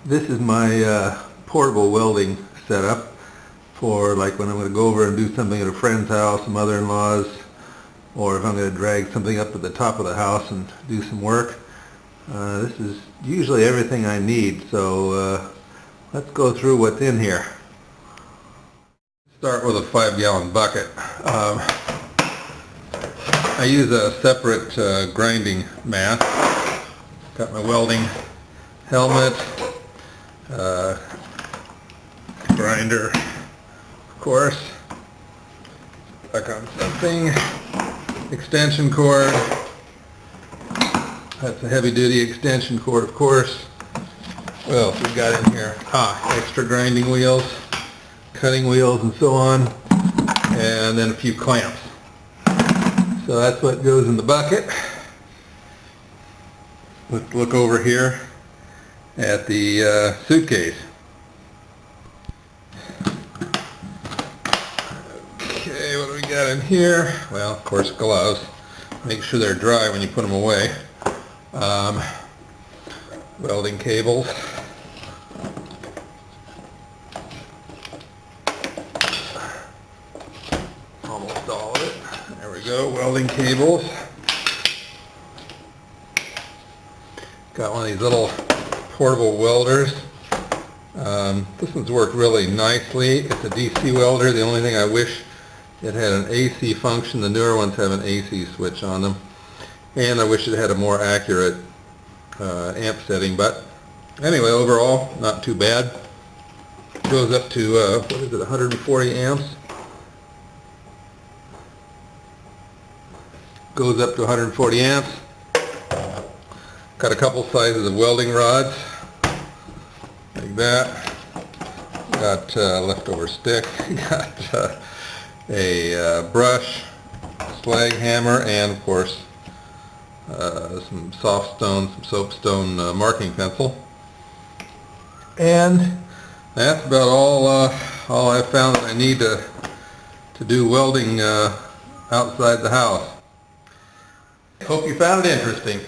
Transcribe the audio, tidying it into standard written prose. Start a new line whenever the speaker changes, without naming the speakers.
This is my portable welding setup for like when I'm going to go over and do something at a friend's house, a mother-in-law's, or if I'm going to drag something up to the top of the house and do some work. This is usually everything I need, so let's go through what's in here. Start with a 5-gallon bucket. I use a separate grinding mat. Got my welding helmet, grinder, of course, back on something, extension cord. That's a heavy-duty extension cord, of course. What else we got in here? Extra grinding wheels, cutting wheels, and so on, and then a few clamps. So that's what goes in the bucket. Let's look over here at the suitcase. Okay, what do we got in here? Well, of course, gloves. Make sure they're dry when you put them away. Welding cables. Almost all of it. There we go, welding cables. Got one of these little portable welders. This one's worked really nicely. It's a DC welder. The only thing I wish it had an AC function. The newer ones have an AC switch on them. And I wish it had a more accurate amp setting. But anyway, overall, not too bad. Goes up to, 140 amps. Goes up to 140 amps. Got a couple sizes of welding rods, like that. Got leftover stick. Got a brush, slag hammer, and of course some soft stone, some soapstone marking pencil. And that's about all I found that I need to do welding outside the house. Hope you found it interesting.